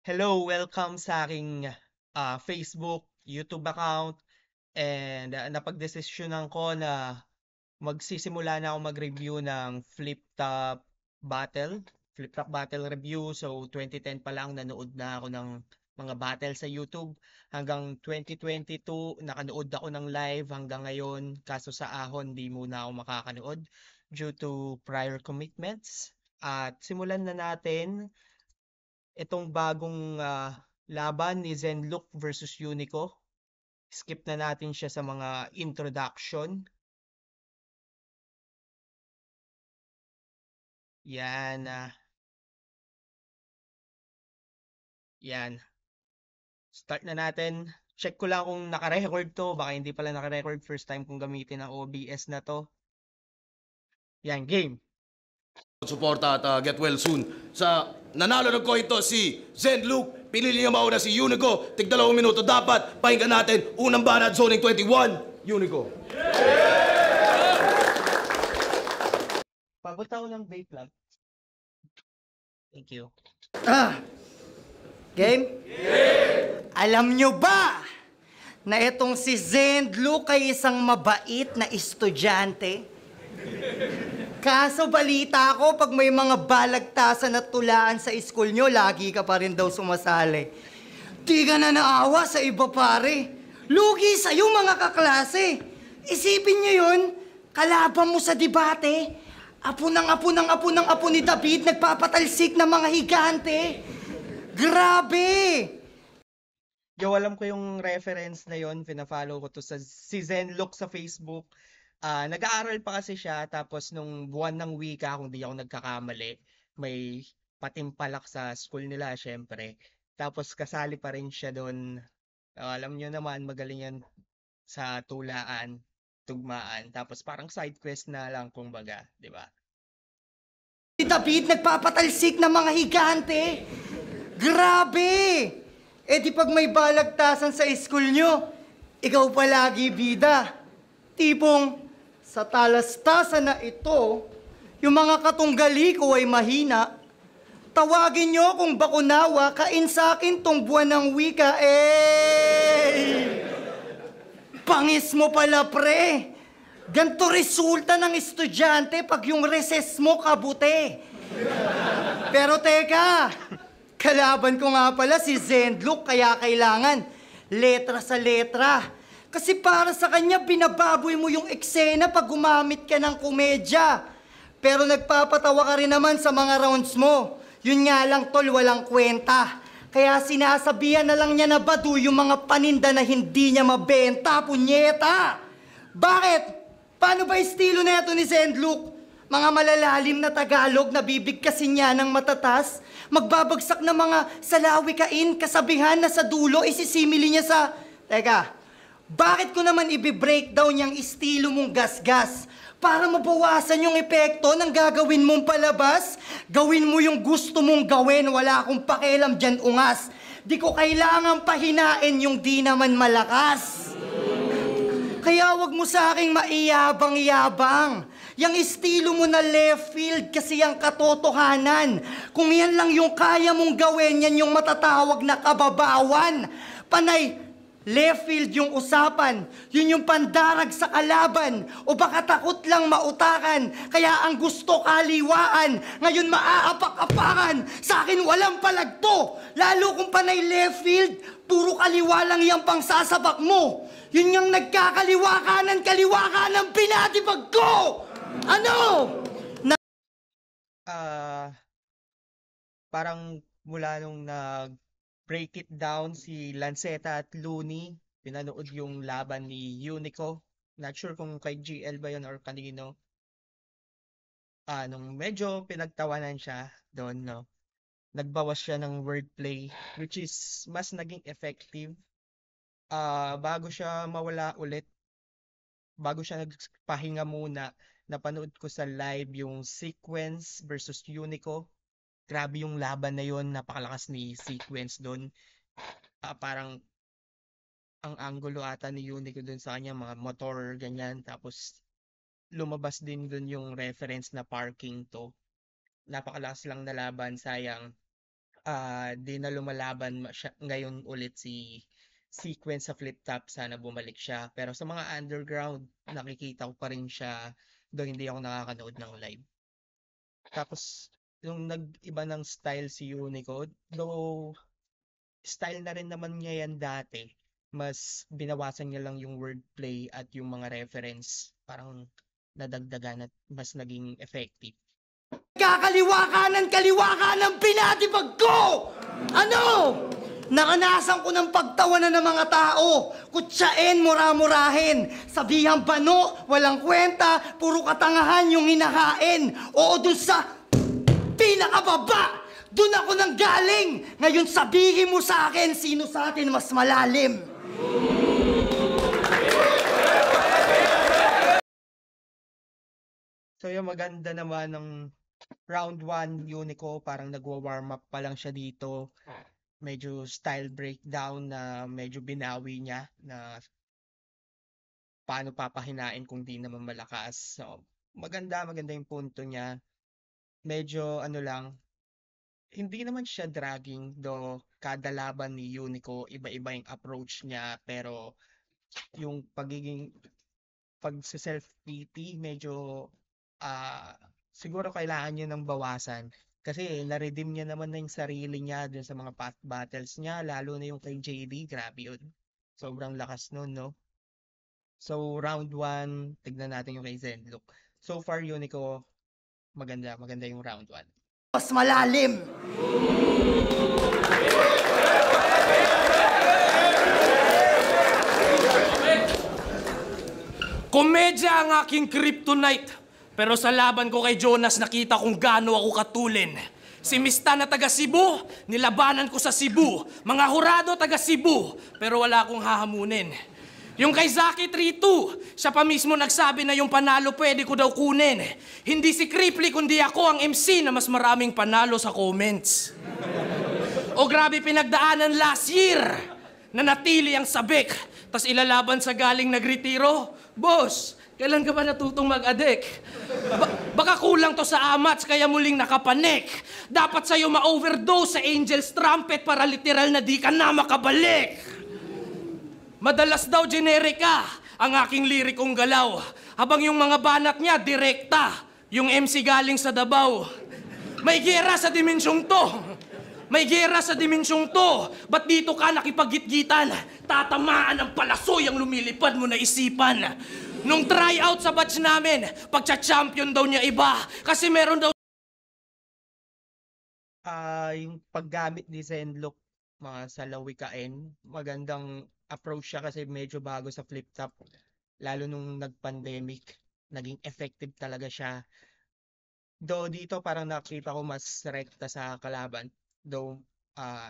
Hello, welcome sa aking Facebook, YouTube account, and napagdesisyonan ko na magsisimula na ako mag-review ng Flip Top Battle review. So 2010 pa lang nanood na ako ng mga battle sa YouTube. Hanggang 2022 nakanood ako ng live hanggang ngayon. Kaso sa ahon di muna ako makakanood due to prior commitments. At simulan na natin itong bagong laban ni Zenluk versus Unico. Skip na natin siya sa mga introduction. Yan, yan. Start na natin. Check ko lang kung naka-record to. Baka hindi pala naka-record. First time kong gamitin ang OBS na to. Yan, game. Suporta at get well soon. Sa nanalo ng coin to si Zen Luke. Pinili niya mauna si Unico. Tig 2 minuto dapat. Pakinggan natin. Unang banat, zoning 21. Unico. Pabot ako ng vape lang. Thank you. Game? Alam nyo ba na itong si Zendlu ay isang mabait na estudyante? Kaso balita ko, pag may mga balagtasan at tulaan sa school nyo, lagi ka pa rin daw sumasali. Di ka na naawa sa iba pare. Lugi sa'yo mga kaklase. Isipin nyo yun, kalaban mo sa debate. Apo ng apo ng apo ng apo ni David, nagpapatalsik ng mga higante. Grabe! Yo, alam ko yung reference na yon, pina-follow ko to sa si Zenlook sa Facebook. Nag-aaral pa kasi siya, tapos nung buwan ng wika, kung di ako nagkakamali, may patimpalak sa school nila, syempre. Tapos kasali pa rin siya doon. Alam niyo naman, magaling yan sa tulaan, tugmaan. Tapos parang side quest na lang, kumbaga, di ba? Si David, nagpapatalsik ng mga higante. Grabe! Eh di pag may balagtasan sa school nyo, ikaw palagi bida. Tipong, sa talastasan na ito, yung mga katunggali ko ay mahina. Tawagin nyo kung bakunawa, kain sa akin tong buwan ng wika. Pangis mo pala, pre. Ganto resulta ng estudyante pag yung recess mo kabuti. Pero teka, kalaban ko nga pala si Zendluk, kaya kailangan letra sa letra. Kasi para sa kanya, binababoy mo yung eksena pag gumamit ka ng komedya. Pero nagpapatawa ka rin naman sa mga rounds mo. Yun nga lang, tol, walang kwenta. Kaya sinasabihan na lang niya na badu yung mga paninda na hindi niya mabenta, punyeta! Bakit? Paano ba estilo na ito ni Zendluk? Mga malalalim na Tagalog na bibigkasin niya ng matatas, magbabagsak na mga salawikain, kasabihan na sa dulo, isisimili niya sa... Teka, bakit ko naman i-breakdown yung estilo mong gasgas? Para mabawasan yung epekto ng gagawin mong palabas? Gawin mo yung gusto mong gawin, wala akong pakialam dyan ungas. Di ko kailangan pahinain yung di naman malakas. Kaya wag mo sa aking maiyabang-yabang. Yang estilo mo na left field kasi yung katotohanan. Kung yan lang yung kaya mong gawin, yan yung matatawag na kababawan. Panay, left field yung usapan. Yun yung pandarag sa kalaban. O baka takot lang mautakan. Kaya ang gusto kaliwaan. Ngayon maaapak-apakan. Sa akin walang palagto. Lalo kung panay left field, puro kaliwa lang yung pangsasabak mo. Yun yung nagkakaliwa kanan, pinatibag ko! Ano? Parang mula nung nag-break it down si Lanceta at Looney, pinanood yung laban ni Unico. Not sure kung kay GL ba yun or kanino. Nung medyo pinagtawanan siya doon, no? Nagbawas siya ng wordplay, which is mas naging effective. Bago siya mawala ulit, bago siya nagpahinga muna, napanood ko sa live yung Sequence versus Unico. Grabe yung laban na yun, napakalakas ni Sequence doon. Parang ang angulo ata ni Unico doon sa kanya, mga motor, ganyan. Tapos lumabas din doon yung reference na parking to. Napakalakas lang na laban, sayang. di na lumalaban ngayon ulit si Sequence sa flip top, sana bumalik siya. Pero sa mga underground, nakikita ko pa rin siya, though hindi ako nakakanood ng live. Tapos, yung nag-iba ng style si Unicode, though style na rin naman niya yan dati, mas binawasan niya lang yung wordplay at yung mga reference, parang nadagdagan at mas naging effective. Kaliwa kanan, pinatibag ko! Ano? Naranasan ko ng pagtawanan ng mga tao, kutsain, mura-murahin, sabihang bano, walang kwenta, puro katangahan yung hinakain. Oo, dun sa pinakababa, dun ako nang galing. Ngayon sabihin mo sa akin, sino sa atin mas malalim? So yung maganda naman ng round 1, Unico, parang nagwa-warm up pa lang siya dito. Medyo style breakdown na medyo binawi niya na paano papahinain kung di naman malakas. So, maganda yung punto niya. Medyo ano lang, hindi naman siya dragging, though kada laban ni Unico, iba-iba yung approach niya, pero yung pag-self-pity, medyo siguro kailangan niya ng bawasan. Kasi na-redeem niya naman na yung sarili niya dun sa mga past battles niya, lalo na yung kay JD, grabe yun. Sobrang lakas nun, no? So, round 1, tignan natin yung kay Zenlook. So far, Unico, maganda yung round 1. Mas malalim. Komedya ang aking kryptonite. Pero sa laban ko kay Jonas, nakita kong gaano ako katulin. Si Mista na taga Cebu, nilabanan ko sa Cebu. Mga hurado taga Cebu, pero wala akong hahamunin. Yung kay Zaki 3-2, siya pa mismo nagsabi na yung panalo pwede ko daw kunin. Hindi si Kripli, kundi ako ang MC na mas maraming panalo sa comments. O grabe pinagdaanan last year, na natili ang sabik, tas ilalaban sa galing nagretiro. Boss, kailan ka ba natutong mag-adek? Baka kulang to sa amats kaya muling nakapanik. Dapat sa'yo ma-overdose sa Angel's Trumpet para literal na di ka na makabalik. Madalas daw generika ang aking lirikong galaw, habang yung mga banat niya direkta, yung MC galing sa Davao. May gera sa dimensyong to. May gera sa dimensyong to. Ba't dito ka nakipagitgitan? Tatamaan ang palasoy ang lumilipad mo na isipan. Nung tryout sa batch namin, pagcha-champion daw niya iba. Kasi meron daw... Yung paggamit ni Zenlook, mga salawikain, magandang approach siya kasi medyo bago sa flip top. Lalo nung nag-pandemic, naging effective talaga siya. Though dito parang nakita ko mas rekta sa kalaban. Though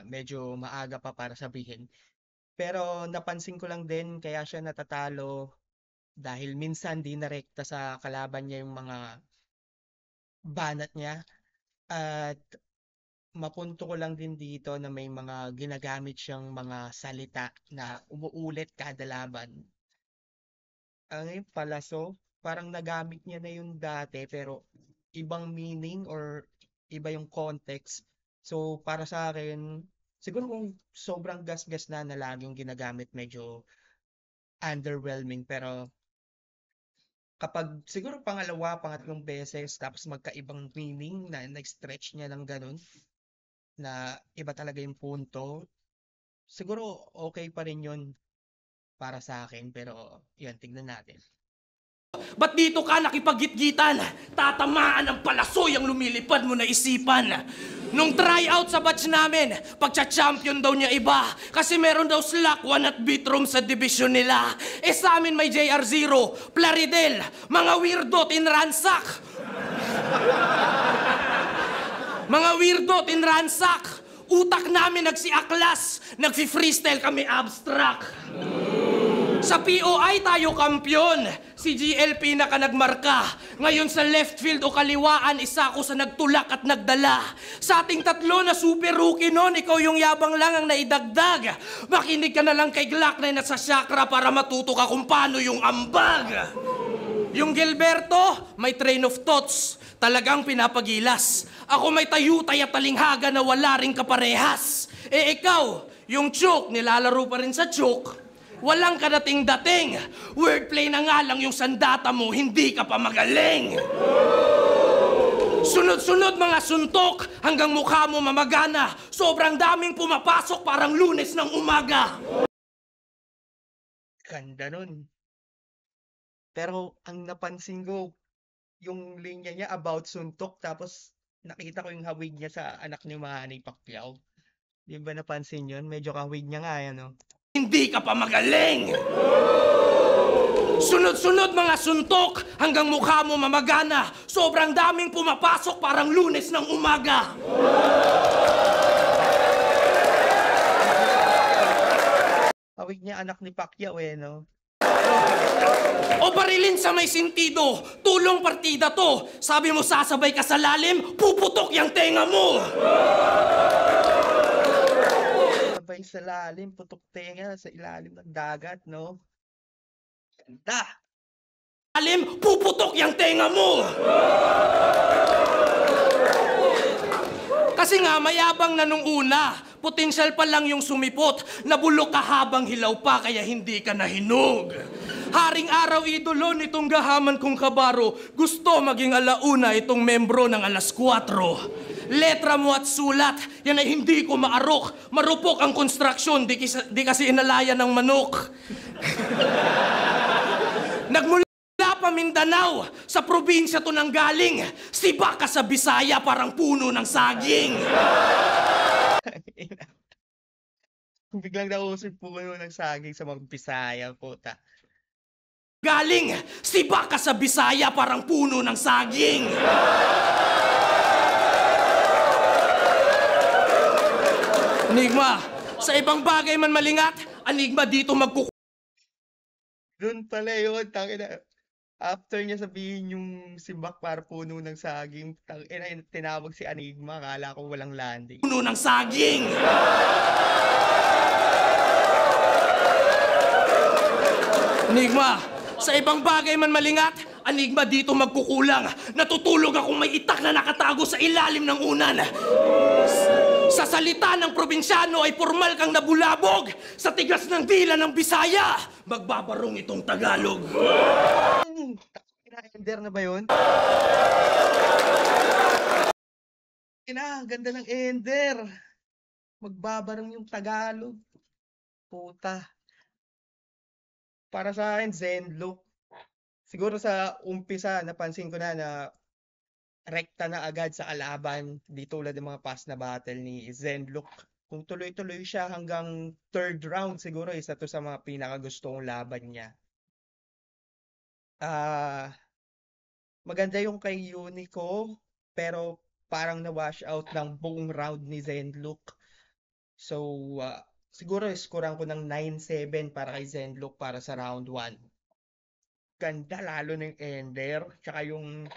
medyo maaga pa para sabihin. Pero napansin ko lang din kaya siya natatalo dahil minsan di narekta sa kalaban niya yung mga banat niya. At mapunto ko lang din dito na may mga ginagamit siyang mga salita na umuulit kada laban. Yung palaso, parang nagamit niya na yung dati pero ibang meaning or iba yung context. So para sa akin, siguro kung sobrang gas-gas na laging ginagamit, medyo underwhelming. Pero kapag siguro pangatlong beses tapos magkaibang meaning na nag-stretch niya ng ganun, na iba talaga yung punto, siguro okay pa rin yun para sa akin. Pero yun, tignan natin. Ba't dito ka nakipagitgitan? Tatamaan ang palasoy ang lumilipad mo na isipan. Nung tryout sa batch namin, pagcha-champion daw niya iba. Kasi meron daw slack 1 at beatroom sa division nila. Eh sa amin may JR0, Plaridel, mga weirdo tinransak. Mga weirdo tinransak. Utak namin nagsiaklas, nagfi-freestyle kami abstract. Sa POI tayo kampyon. Si GLP na ka nagmarka. Ngayon sa left field o kaliwaan, isa ako sa nagtulak at nagdala. Sa ating tatlo na super rookie noon, ikaw yung yabang lang ang naidagdag. Makinig ka na lang kay Glock na nasa chakra para matuto ka kung paano yung ambag. Yung Gilberto, may train of thoughts. talagang pinapagilas. Ako may tayutay at talinghaga na wala ring kaparehas. Eh ikaw, yung Chuk, nilalaro pa rin sa Chuk. Walang kadating-dating. Wordplay na nga lang yung sandata mo, hindi ka pa magaling. Sunod-sunod mga suntok hanggang mukha mo mamagana. Sobrang daming pumapasok parang Lunes ng umaga. Ganda nun. Pero ang napansin ko, yung linya niya about suntok, tapos nakita ko yung hawig niya sa anak ni Manny Pacquiao. Di ba napansin yun? Medyo kahawig niya nga yan, no? Hindi ka pa magaling. Sunod-sunod mga suntok hanggang mukha mo mamagana. Sobrang daming pumapasok parang Lunes ng umaga. Hawig niya anak ni Pacquiao eh, no? O barilin sa may sentido, tulong partida to. Sabi mo sasabay ka sa lalim, puputok yung tenga mo. Sabay sa lalim, putok tenga sa ilalim ng dagat, no? Ganda! Lalim, puputok yung tenga mo. Kasi nga, mayabang na nung una. Potensyal pa lang yung sumipot. Nabulok ka habang hilaw pa, kaya hindi ka nahinog. Haring araw idolo nitong gahaman kong kabaro. Gusto maging alauna itong membro ng alas 4. Letra mo at sulat, yan ay hindi ko maarok. Marupok ang konstruksyon, di kasi inalaya ng manok. Nagmula pa Mindanao, sa probinsya to nang galing. Siba ka sa Bisaya, parang puno ng saging. Biglang nausip puno ng saging sa mga Bisaya, puta. Galing, siba ka sa Bisaya, parang puno ng saging. Enigma, sa ibang bagay man malingat, Enigma dito Doon pala yun, tangina. After niya sabihin yung simbak para puno ng saging, tangina, tinawag si Enigma, akala ko walang landing. puno ng saging. Enigma, sa ibang bagay man malingat, Enigma dito magkukulang. Natutulog akong may itak na nakatago sa ilalim ng unan. Sa salita ng probinsyano ay formal kang nabulabog. Sa tigas ng dila ng Bisaya, magbabarong itong Tagalog. Ender na ba yun? Ganda ng Ender. Magbabarang yung Tagalog. Puta. Para sa akin, Zenlook. Siguro sa umpisa, napansin ko na rekta na agad sa kalaban. Di tulad ng mga past na battle ni Zenlook. Kung tuloy-tuloy siya hanggang third round, siguro isa to sa mga pinakagustong laban niya. Maganda yung kay Unico, pero parang na-wash out ng buong round ni Zenlook. So, siguro scorean ko ng 9-7 para kay Zenlook para sa round 1. Ganda lalo ng Ender, tsaka yung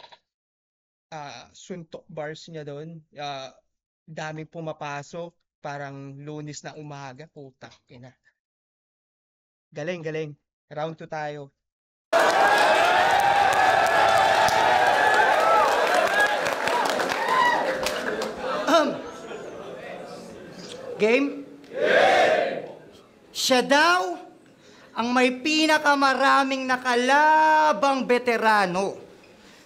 suntok bars niya doon. Daming pumapasok, parang Lunes na umaga, putak ina. Galing, galing. Round 2 tayo. Game? Siya daw ang may pinakamaraming nakalabang veterano.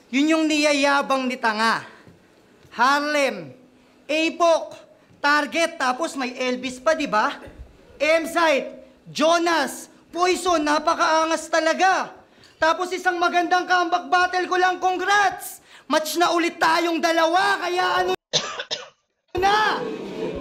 Yun yung niyayabang ni Tanga. Harlem, Apok, Target, tapos may Elvis pa, di ba? M-Site, Jonas, Poison, napakaangas talaga. Tapos isang magandang comeback battle ko lang, congrats! Match na ulit tayong dalawa, kaya ano na?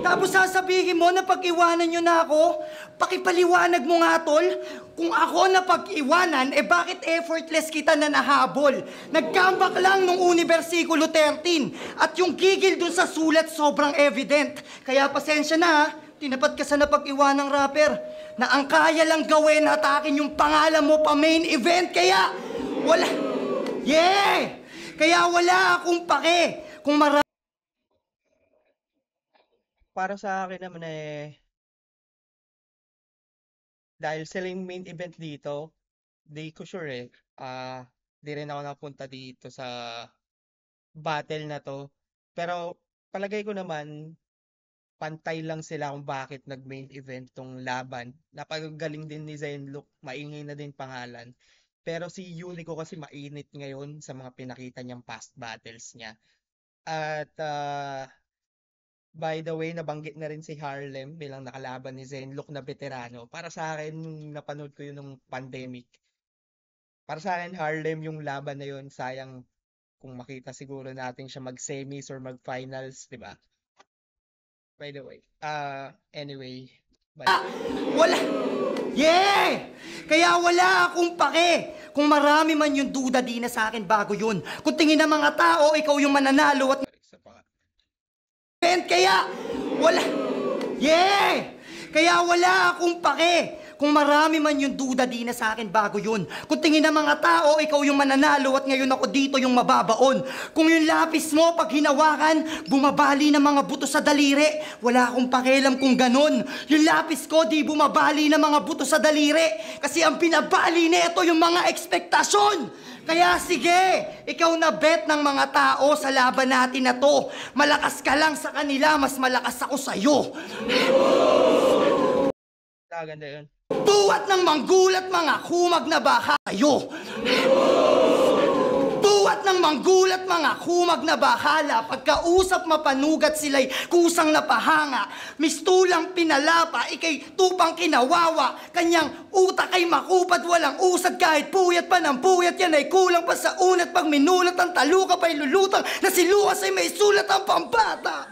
Tapos sasabihin mo na pag-iwanan nyo na ako, pakipaliwanag mo nga tol, kung ako na pag-iwanan, bakit effortless kita na nahabol? Nag-comeback lang nung Universikulo 13 at yung gigil dun sa sulat sobrang evident. Kaya pasensya na ha, tinapat ka sa napag-iwanang rapper na ang kaya lang gawin hatakin yung pangalan mo pa main event, kaya wala, kaya wala akong pake kung Para sa akin naman dahil sila yung main event dito, di ko sure di rin ako napunta dito sa battle na to. Pero palagay ko naman, pantay lang sila kung bakit nag-main event tong laban. Napakagaling din ni Zenluk, maingay na din pangalan. Pero si Unico kasi mainit ngayon sa mga pinakita niyang past battles niya. At by the way, nabanggit na rin si Harlem bilang nakalaban ni Zenluk na veterano. Para sa akin, nung napanood ko yun nung pandemic, para sa akin, Harlem yung laban na yun, sayang kung makita siguro natin siya mag-semis or mag-finals, di ba? By the way. Anyway. Bye. Wala. Yeah! Kaya wala akong pake. Kung marami man yung duda di na sa akin bago yun. Kung tingin ng mga tao, ikaw yung mananalo at Isa pa. kaya wala. Yeah! Kaya wala akong pake. Kung marami man yung duda di na sa akin bago yun. Kung tingin ng mga tao, ikaw yung mananalo at ngayon ako dito yung mababaon. Kung yung lapis mo pag hinawakan, bumabali ng mga buto sa daliri. Wala akong pakialam kung ganun. Yung lapis ko di bumabali ng mga buto sa daliri. Kasi ang pinabali nito yung mga ekspektasyon. Kaya sige, ikaw na bet ng mga tao sa laban natin na to. Malakas ka lang sa kanila, mas malakas ako sa'yo. Ganda yun. Buwat ng manggulat mga kumag na baka kayo. Buwat ng manggulat mga kumag na bahala. Pagkausap mapanugat sila'y kusang napahanga. Mistulang pinalapa, ikay tupang kinawawa. Kanyang utak ay makupad, walang usad kahit puyat pa ng puyat. Yan ay kulang pa sa unat. Pag minulat ang taluka pa'y lulutang. Na si Lucas ay may sulat ang pambata.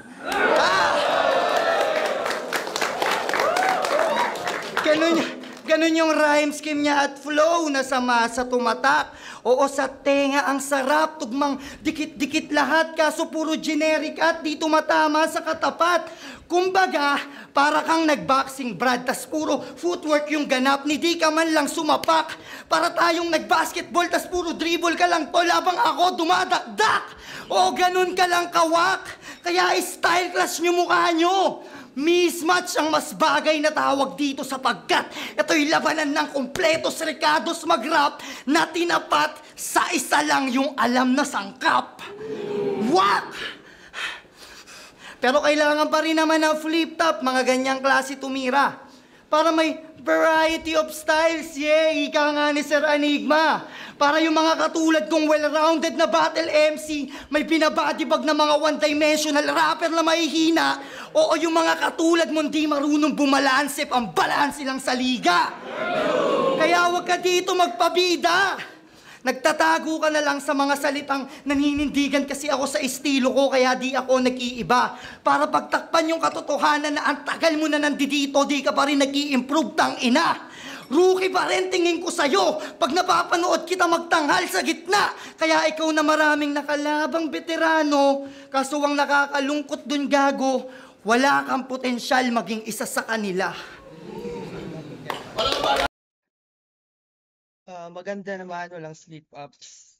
Ganun yung rhyme scheme niya at flow na sama sa tumatak. Oo, sa tenga ang sarap, tugmang dikit-dikit lahat, kaso puro generic at di tumatama sa katapat. Kumbaga, para kang nagboxing brad, tas puro footwork yung ganap, ni di ka man lang sumapak. Para tayong nagbasketball, tas puro dribble ka lang tol, habang ako dumadakdak. Oo, ganun ka lang kawak. Kaya style class nyo mukha nyo. Mismatch ang mas bagay na tawag dito sapagkat ito'y labanan ng kumpletos recados mag-rap na tinapat sa isa lang yung alam na sangkap. What? Pero kailangan pa rin naman ng flip top, mga ganyang klase tumira. Para may variety of styles, yeah, ika nga ni Sir Enigma. Para yung mga katulad kong well-rounded na battle MC, may binabadibag na mga one-dimensional rapper na mahihina, o yung mga katulad mong di marunong bumalansip ang balanse lang sa liga. Kaya wag ka dito magpabida. Nagtatago ka na lang sa mga salitang naninindigan kasi ako sa estilo ko kaya di ako nag-iiba. Para pagtakpan yung katotohanan na ang tagal mo na nandito, di ka pa rin nag-i-improve, tang ina. Rookie pa rin tingin ko sa'yo pag napapanood kita magtanghal sa gitna. Kaya ikaw na maraming nakalabang veterano, kaso ang nakakalungkot dun gago, wala kang potensyal maging isa sa kanila. Maganda naman, walang slip-ups.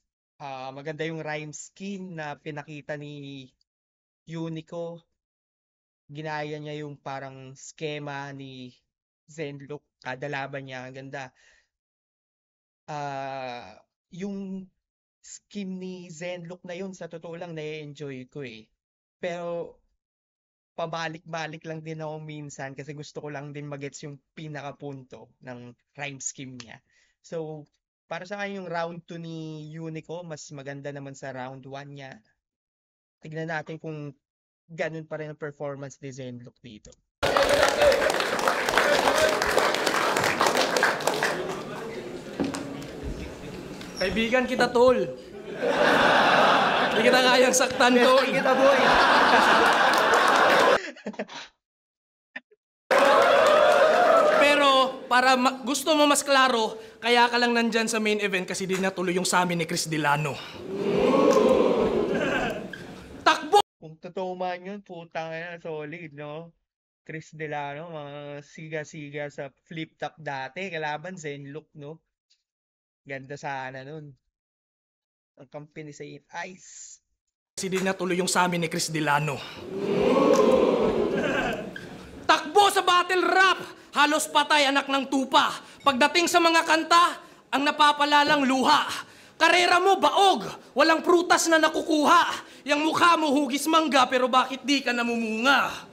Maganda yung rhyme scheme na pinakita ni Unico. Ginaya niya yung parang schema ni Zenluk, kada laban niya. Ang ganda. Yung scheme ni Zenluk na yun, sa totoo lang, na-enjoy ko eh. Pero pabalik-balik lang din ako minsan kasi gusto ko lang din magets yung pinakapunto ng rhyme scheme niya. So, para sa akin yung round 2 ni Unico, mas maganda naman sa round 1 niya. Tignan natin kung ganun pa rin ang performance ni Zenluk dito. Kaibigan kita, tol. Hindi kita kayang saktan, tol. Kita, boy. Pero, para gusto mo mas klaro, kaya ka lang nandyan sa main event kasi di natuloy yung sa amin ni Chris Delano. Takbo! Kung totoo man yun, putang ina, solid, no? Chris Delano, mga siga-siga sa flip-top dati, kalaban Zenluk, no? Ganda sana nun. Ang kampi ni Saint Ice. Kasi di natuloy yung sa amin ni Chris Delano. Takbo sa battle rap! Halos patay anak ng tupa. Pagdating sa mga kanta, ang napapalalang luha. Karera mo baog, walang prutas na nakukuha. Yang mukha mo hugis mangga pero bakit di ka namumunga?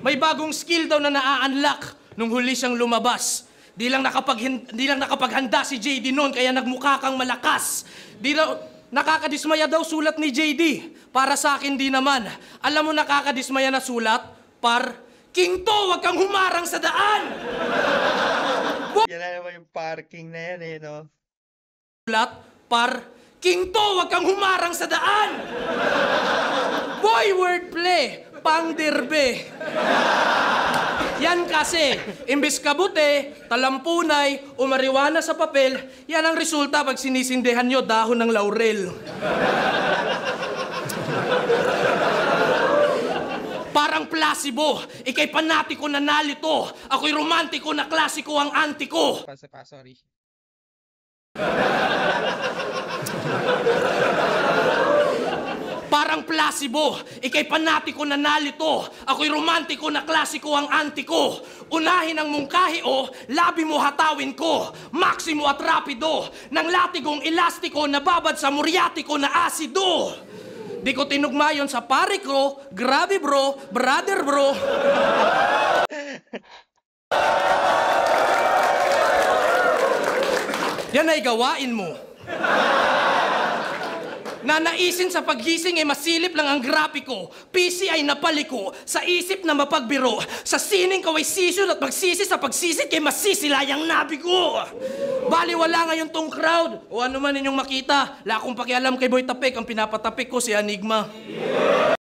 May bagong skill daw na naa-unlock nung huli siyang lumabas. Di lang nakapaghanda si JD noon kaya nagmukha kang malakas. Nakakadismaya daw sulat ni JD. Para sa akin di naman. Alam mo nakakadismaya na sulat? King to, wag kang humarang sa daan! Yan na naman yung parking na yan eh, no? Sulat? King to, wag kang humarang sa daan! Boy, wordplay! Pangdirbe! Yan kasi, imbis kabuti, talampunay, o marijuana sa papel, yan ang resulta pag sinisindihan nyo dahon ng laurel. Parang plasibo, ikay panatiko na nalito, ako'y romantiko na klasiko ang antiko. Sorry. Parang plasibo, ikay panatiko na nalito, ako'y romantiko na klasiko ang antiko. Unahin ang mungkahi o, labi mo hatawin ko, maksimo at rapido, ng latigong elastiko na babad sa muryatiko na asido. Di ko tinugma yun sa pare ko, grabe bro, brother bro. Yan ay gawain mo. Nanaisin sa paggising ay masilip lang ang grapiko. PC ay napaliko, sa isip na mapagbiro. Sa sining ko ay sisyon at magsisi sa pagsisit kay masisilayang nabi ko. Bali wala ngayon tong crowd. O ano man ninyong makita, la akong pakialam kay Boy Tapik, ang pinapatapik ko si Enigma.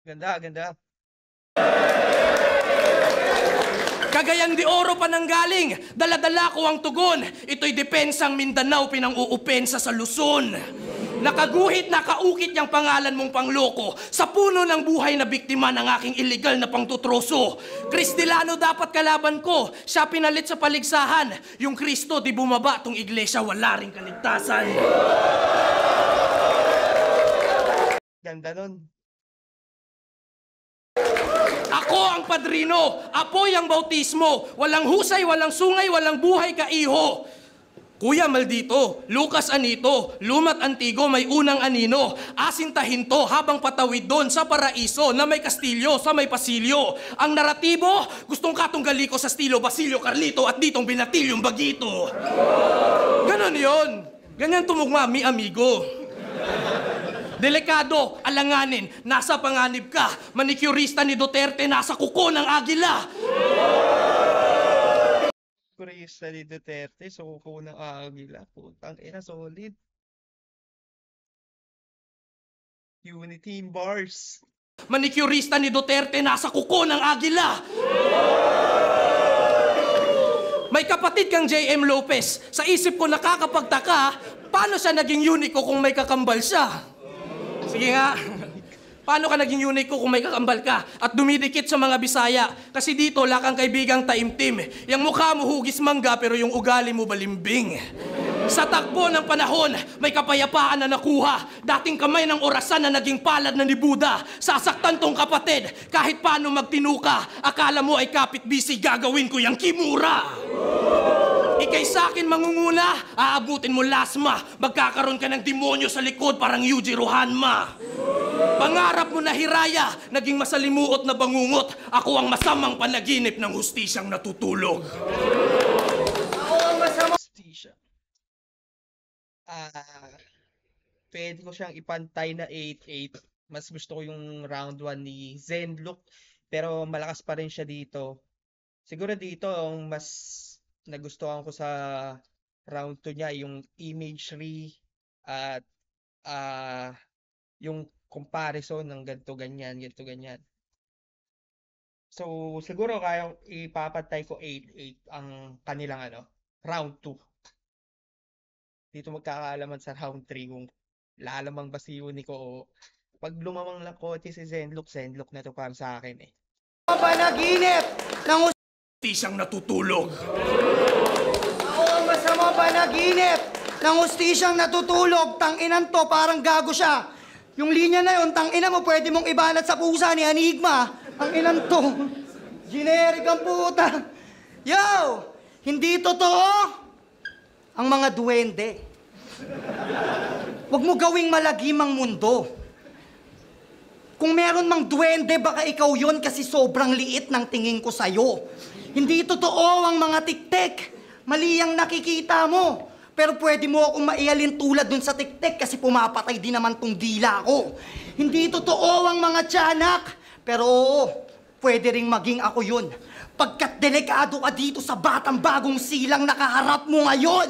Ganda. Cagayan de Oro pa nang galing, dala-dala ko ang tugon. Ito'y depensang Mindanao, pinang-uupensa sa Luzon. Nakaguhit, nakaukit niyang pangalan mong pangloko sa puno ng buhay na biktima ng aking illegal na pangtutroso. Kristilano dapat kalaban ko, siya pinalit sa paligsahan. Yung Kristo di bumaba, tong iglesia wala ring kaligtasan. Ganda nun. Ako ang padrino, apoy ang bautismo, walang husay, walang sungay, walang buhay kaiho. Kuya Maldito, Lucas Anito, Lumat Antigo, may unang anino. Asintahin to habang patawid doon sa paraiso na may kastilyo, sa may pasilyo. Ang naratibo, gustong katunggali ko sa estilo Basilio Carlito at ditong binatilyong Bagito. Ganon yon. Ganyan tumugma, mi amigo. Delikado, alanganin, nasa panganib ka. Manicurista ni Duterte, nasa kuko ng agila. Kurista ni Duterte, suko ng agila. Putang ina, solid. Unity in bars. Manicurista ni Duterte, nasa kuko ng agila. May kapatid kang J.M. Lopez. Sa isip ko nakakapagtaka, paano siya naging unico kung may kakambal siya? Sige nga. Paano ka naging unico kung may kakambal ka at dumidikit sa mga Bisaya? Kasi dito, lakang kaibigang taimtim. Yang mukha mo hugis mangga pero yung ugali mo balimbing. Sa takbo ng panahon, may kapayapaan na nakuha. Dating kamay ng orasan na naging palad na ni Buddha. Sasaktan tong kapatid, kahit paano magtinuka. Akala mo ay kapit busy, gagawin ko yung kimura. Ikay sa akin mangunguna, aabutin mo lasma. Magkakaroon ka ng demonyo sa likod parang Yuji Rohanma. Pangarap mo na hiraya, naging masalimuot na bangungot. Ako ang masamang panaginip ng hustisyang natutulog. Ako ang masama. Hustisya. Pwede ko siyang ipantay na 8-8. Mas gusto ko yung round 1 ni Zenlook. Pero malakas pa rin siya dito. Siguro dito, ang mas nagustuhan ko sa round 2 niya, yung imagery at yung comparison ng ganito ganyan. So siguro kaya ipapantay ko 8-8 ang kanilang round 2. Dito magkakaalaman sa round 3 kung lalamang ba si Unico o pag lumamang lang kote si Zenlook na to para sa akin eh. Panaginip ng Hustisyang natutulog. Ako ang masama panaginip ng hustisyang natutulog. Tanginan to, parang gago siya. Yung linya na yun, tangina mo, pwede mong ibanat sa pusa ni Enigma. Ang inan to. Generic ang puta. Yo! Hindi totoo ang mga duwende. Huwag mo gawing malagim ang mundo. Kung meron mang duwende, baka ikaw yon kasi sobrang liit ng tingin ko sa'yo. Hindi totoo ang mga tiktik. Mali ang nakikita mo. Pero pwede mo akong maialin tulad dun sa tiktik kasi pumapatay din naman tong dila ko. Hindi totoo ang mga tiyanak. Pero oo, pwede ring maging ako yun. Pagkat delikado ka dito sa batang bagong silang nakaharap mo ngayon.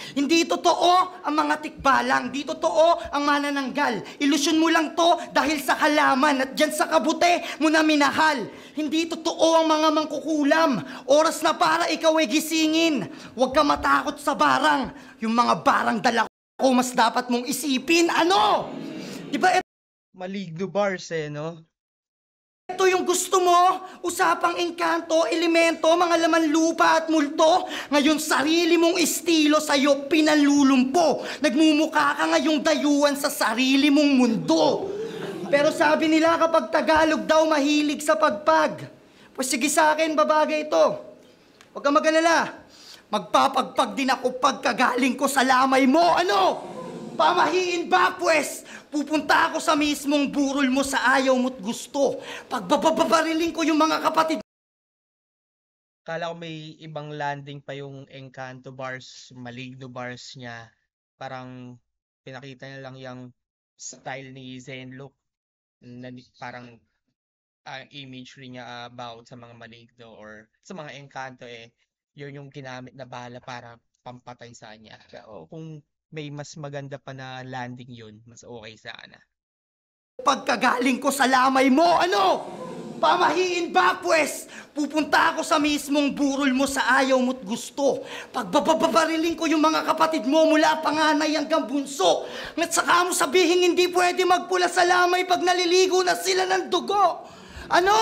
Hindi totoo ang mga tikbalang, hindi totoo ang manananggal. Ilusyon mo lang to dahil sa halaman at dyan sa kabute mo na minahal. Hindi totoo ang mga mangkukulam. Oras na para ikaw ay gisingin. Huwag ka matakot sa barang. Yung mga barang dala ko, mas dapat mong isipin. Ano? Di ba Maligno bars no? ito yung gusto mo? Usapang engkanto, elemento, mga laman lupa at multo. Ngayon, sarili mong estilo sa'yo pinalulumpo. Nagmumukha ka ngayong dayuhan sa sarili mong mundo. Pero sabi nila kapag Tagalog daw mahilig sa pagpag. Pues sige sa akin, babagay ito. Huwag kang mag-alala. Magpapagpag din ako pagkagaling ko sa lamay mo. Ano? Pamahiin ba, pues? Pupunta ako sa mismong burol mo sa ayaw mo't gusto. Pagbababariling ko yung mga kapatid. Kala ko may ibang landing pa yung Encanto bars, Maligno bars niya. Parang pinakita niya lang yung style ni Zenlook. Parang imagery niya about sa mga Maligno or sa mga Encanto yun yung ginamit na bala para pampatay sa kanya. Pero kung may mas maganda pa na landing yun, mas okay sana. Pagkagaling ko sa lamay mo, ano? Pamahiin ba, pues? Pupunta ako sa mismong burol mo sa ayaw mo't gusto. Pagbababariling ko yung mga kapatid mo mula panganay hanggang bunso. At saka mo sabihin hindi pwede magpula sa lamay pag naliligo na sila ng dugo. Ano?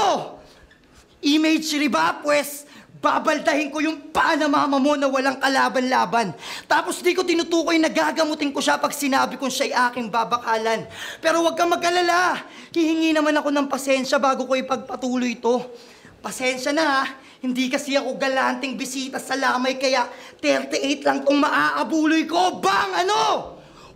Imagery ba, pues? Babaldahin ko yung paa na mama mo na walang kalaban-laban. Tapos di ko tinutukoy na gagamutin ko siya pag sinabi kong siya'y aking babakalan. Pero huwag kang mag-alala. Hihingi naman ako ng pasensya bago ko ipagpatuloy ito. Pasensya na ha. Hindi kasi ako galanting bisita sa lamay kaya 38 lang tong maaabuloy ko. Bang! Ano?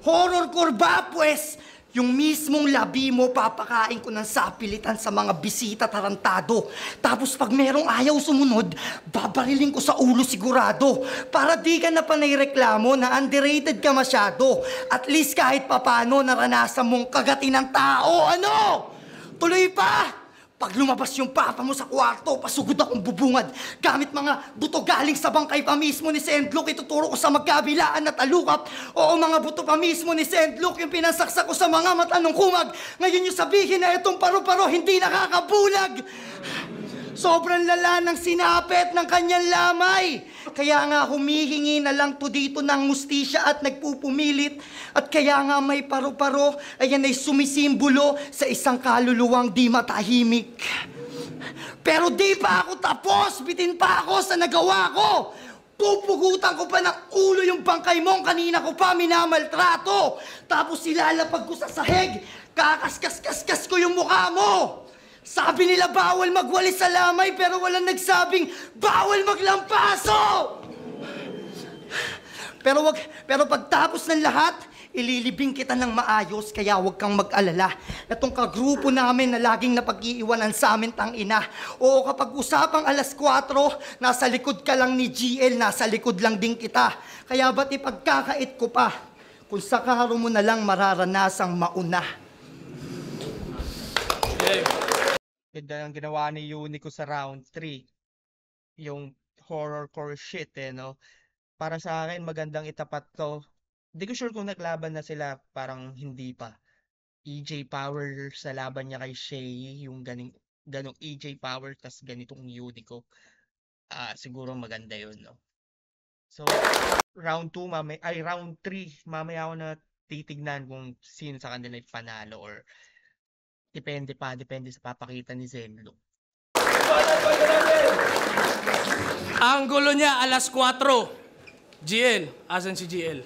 Horrorcore ba, pues? Yung mismong labi mo, papakain ko ng sapilitan sa mga bisita tarantado. Tapos pag merong ayaw sumunod, babariling ko sa ulo sigurado. Para di ka na panay reklamo na underrated ka masyado. At least kahit papano naranasan mong kagatin ng tao. Ano? Tuloy pa! Pag lumabas yung papa mo sa kwarto, pasugod akong bubungad. Gamit mga buto galing sa bangkay pa mismo ni Sendlook, ituturo ko sa magkabilaan na talukap. Oo, mga buto pa mismo ni Sendlook, yung pinasaksak ko sa mga mata ng kumag. Ngayon yung sabihin na itong paru-paro hindi nakakabulag. Sobrang lala ng sinapit ng kanyang lamay. Kaya nga humihingi na lang to dito ng mustisya at nagpupumilit. At kaya nga may paru-paro, ayan ay sumisimbolo sa isang kaluluwang di matahimik. Pero di pa ako tapos, bitin pa ako sa nagawa ko. Pupugutan ko pa ng ulo yung bangkay mong kanina ko pa minamaltrato. Tapos ilalapag ko sa sahig, kakaskas-kaskas ko yung mukha mo. Sabi nila bawal magwalis sa lamay pero walang nagsabing bawal maglampaso! Pero pagtapos ng lahat, ililibing kita ng maayos kaya huwag kang mag-alala. Itong kagrupo namin na laging napag-iiwanan sa amin tang ina. Oo, kapag usapang 4:00, nasa likod ka lang ni GL, nasa likod lang din kita. Kaya ba't ipagkakait ko pa? Kung sa karo mo na lang mararanasang mauna. Ganda ng ginawa ni Unico sa round 3. Yung horrorcore shit no? Para sa akin, magandang itapat to. Hindi ko sure kung naglaban na sila, parang hindi pa. EJ Power sa laban niya kay Shay, yung ganong EJ Power, tas ganitong Unico. Siguro maganda yun, no? So, round 3, mamaya ako na titignan kung sino sa kanila yung panalo or depende sa papakita ni Zenlook. Ang gulo niya, 4:00. GL, asan si GL?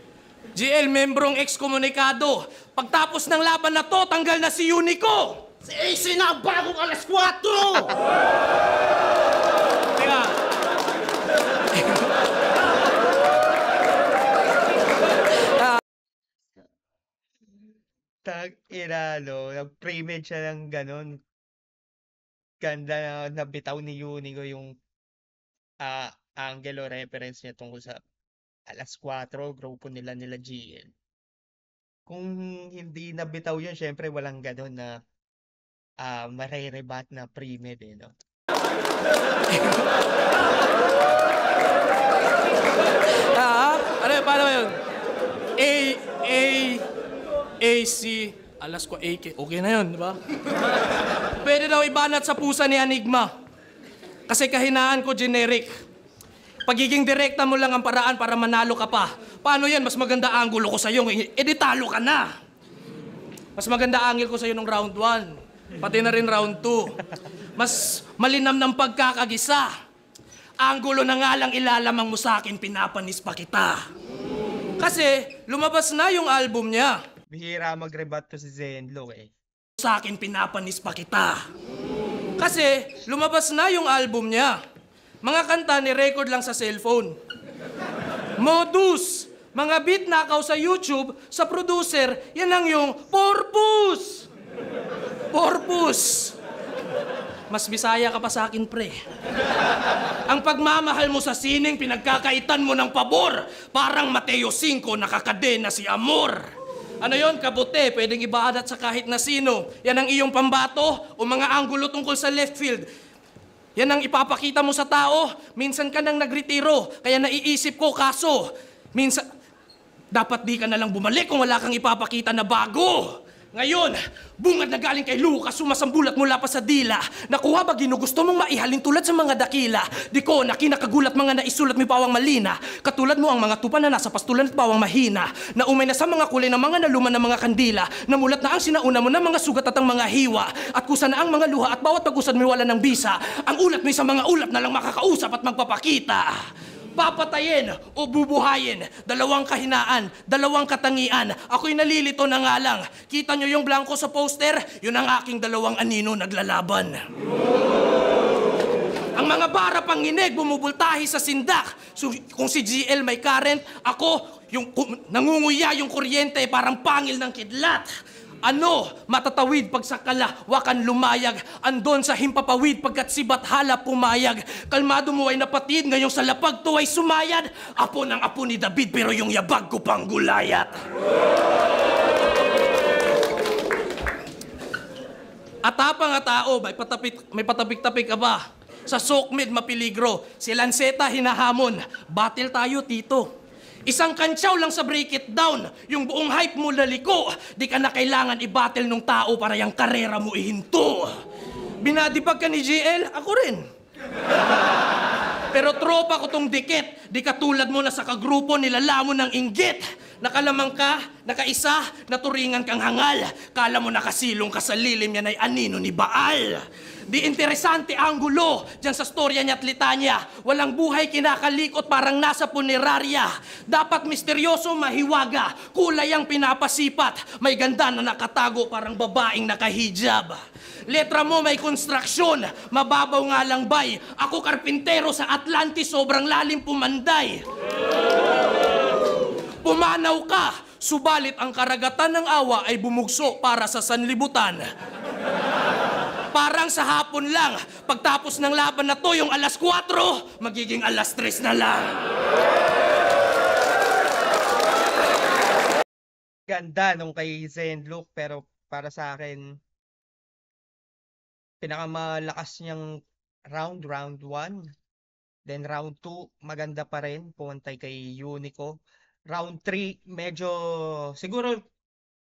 GL, membrong ekskomunikado. Pagtapos ng laban na to, tanggal na si Unico! Si AC na bagong 4:00! Teka. inano, nag-pre-med siya ng gano'n. Ganda na nabitaw ni Unico yung angle o reference niya tungkol sa alas 4, grupo nila GL. Kung hindi nabitaw yun, syempre walang gano'n na marerebat na pre-med no? Ano yun? Paano yun? AC, alas ko, AK. Okay na yun, di ba? Pwede daw ibanat sa pusa ni Enigma. Kasi kahinaan ko generic. Pagiging direkta mo lang ang paraan para manalo ka pa. Paano yan? Mas maganda angulo ko sa'yo. Di talo ka na. Mas maganda angle ko sa'yo nung round 1. Pati na rin round 2. Mas malinam ng pagkakagisa. Angulo na nga lang ilalamang mo sa akin, pinapanis pa kita. Kasi lumabas na yung album niya. Bihira mag-rebat to si Zenlo Sa akin, pinapanis pa kita. Kasi lumabas na yung album niya. Mga kanta ni record lang sa cellphone. Modus, mga beat nakaw sa YouTube, sa producer, yan ang yung purpose. Purpose. Mas Bisaya ka pa sa akin, pre. Ang pagmamahal mo sa sining, pinagkakaitan mo ng pabor. Parang Mateo 5, nakakadena si Amor. Ano yon? Kabute, pwedeng ibaadat sa kahit na sino. Yan ang iyong pambato o mga anggulo tungkol sa left field. Yan ang ipapakita mo sa tao. Minsan ka nang nagretiro, kaya naiisip ko kaso. Minsan, dapat di ka na lang bumalik kung wala kang ipapakita na bago. Ngayon, bungad na galing kay Lucas, sumasambulat mula pa sa dila. Nakuha ba ginugusto mong maihalin tulad sa mga dakila? Di ko na kinakagulat mga naisulat may pawang malina. Katulad mo ang mga tupa na nasa pastulan at pawang mahina. Na umay na sa mga kulay ng mga naluman ng mga kandila. Namulat na ang sinauna mo ng mga sugat at ang mga hiwa. At kusa na ang mga luha at bawat pag-usad may wala ng bisa. Ang ulat mo sa mga ulap na lang makakausap at magpapakita. Papatayin o bubuhayin, dalawang kahinaan, dalawang katangian. Ako'y nalilito na nga lang. Kita nyo yung blanco sa poster? Yun ang aking dalawang anino naglalaban. Ang mga bara panginig bumubultahi sa sindak. So, kung si GL may current, ako yung nangunguya yung kuryente parang pangil ng kidlat. Ano? Matatawid pag sa kalawakan lumayag. Andon sa himpapawid pagkat si Bathala pumayag. Kalmado mo ay napatid, ngayong sa lapag to ay sumayad. Apo ng apo ni David pero yung yabag ko pang gulayat. Atapang nga tao, may patapik-tapik ka ba? Sa Sokmed mapiligro, si Lanceta hinahamon. Battle tayo, Tito. Isang kantsaw lang sa break it down, yung buong hype mo laliko. Di ka na kailangan i-battle nung tao para yung karera mo ihinto. Binadipag ka ni GL, ako rin. Pero tropa ko tong dikit, di katulad mo na sa kagrupo nilalamon ng inggit. Nakalamang ka, nakaisa, naturingan kang hangal. Kala mo nakasilong ka sa lilim yan ay anino ni Baal. Di interesante anggulo dyan sa storya niya at litanya. Walang buhay kinakalikot parang nasa punerarya. Dapat misteryoso mahiwaga, kulay ang pinapasipat. May ganda na nakatago parang babaeng nakahijab. Letra mo may konstruksyon, mababaw nga lang bay. Ako karpintero sa Atlantis, sobrang lalim pumanday. Pumanaw ka, subalit ang karagatan ng awa ay bumugso para sa sanlibutan. Parang sa hapon lang, pagtapos ng laban na to, yung alas 4, magiging alas 3 na lang. Ganda nung kay Zenlook, pero para sa akin, pinakamalakas niyang round 1. Then round 2, maganda pa rin, puntay kay Unico. Round 3, medyo, siguro,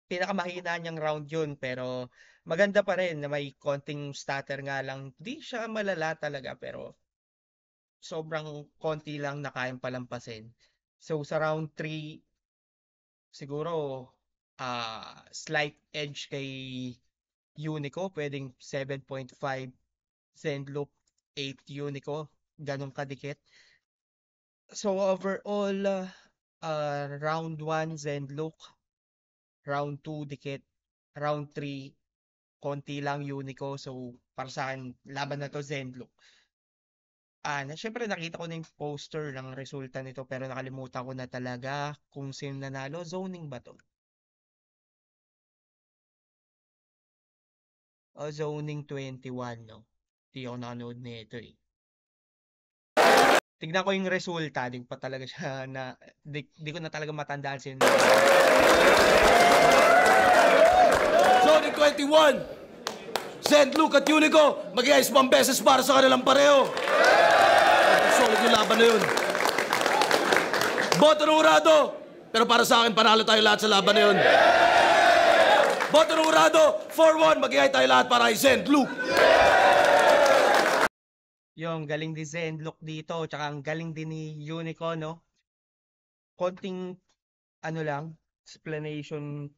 pinakamahina niyang round yun, pero maganda pa rin na may konting stutter nga lang. Di siya malala talaga, pero sobrang konti lang na kayang palampasin. So sa round 3, siguro slight edge kay Unico, pwedeng 7.5 Zenlook, 8 Unico, ganun kadikit. So overall, round 1 Zenlook, round 2 dikit, round 3 konti lang Unico. So para sa akin, laban na to Zenlook. Syempre nakita ko na yung poster ng resulta nito pero nakalimutan ko na talaga kung sino nanalo. Zoning ba to? Zoning 21, no? Di ako nakanood nito eh. Tignan ko yung resulta, di pa talaga siya na, di ko na talaga matandaan sino. Zoning 21, St. Luke at Unico, mag-iayos pang beses para sa kanilang pareho. Solid yung laban na yun. Boto ng Urado, pero para sa akin, panalo tayo lahat sa laban na yun. Boto ng Urado, 4-1, mag-iay tayo lahat para kay St. Luke. Yung galing din si Endlock dito, tsaka ang galing din ni Unico, no? Konting, ano lang, explanation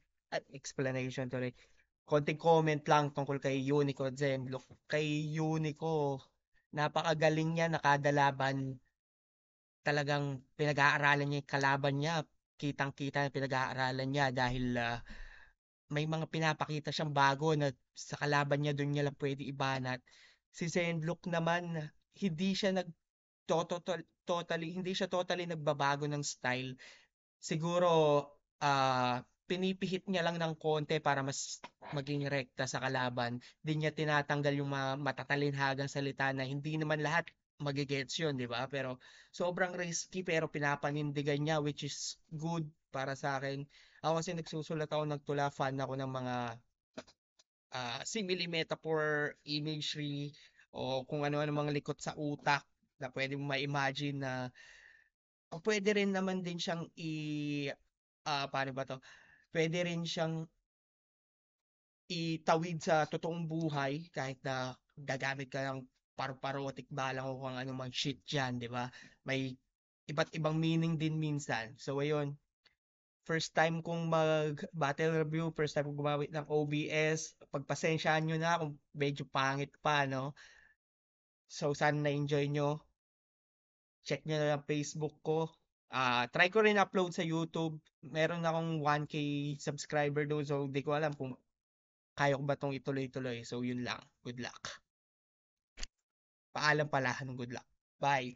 tuloy. Konting comment lang tungkol kay Unico at Zenlock. Kay Unico, napakagaling niya, nakadalaban. Talagang pinag-aaralan niya yung kalaban niya. Kitang-kita na pinag-aaralan niya dahil may mga pinapakita siyang bago na sa kalaban niya doon niya lang pwede ibanat. Si Zenlock naman, hindi siya hindi siya totally nagbabago ng style. Siguro pinipihit niya lang ng konti para mas maging rekta sa kalaban. Di niya tinatanggal yung mga matatalinhagang salita na hindi naman lahat magigets yun, di ba? Pero sobrang risky pero pinapanindigan niya, which is good para sa akin. Ako kasi nagsusulat ako, nagtula, fan ako ng mga simile, metaphor, imagery, o kung ano-ano mga likot sa utak na pwede mo ma-imagine na pwede rin naman din siyang paano ba to? Pwede rin siyang itawid sa totoong buhay kahit na gagamit ka ng paru-parotik balang o kung ano mang shit dyan, di ba? May iba't ibang meaning din minsan. So, ayun. First time kong mag-battle review, first time kong gumamit ng OBS. Pagpasensyaan nyo na kung medyo pangit pa, no? So, sana na-enjoy nyo. Check nyo na lang Facebook ko. Try ko rin upload sa YouTube. Meron akong 1K subscriber doon. So, di ko alam kung kaya ko ba itong ituloy-tuloy. So, yun lang. Good luck. Paalam pala ng good luck. Bye.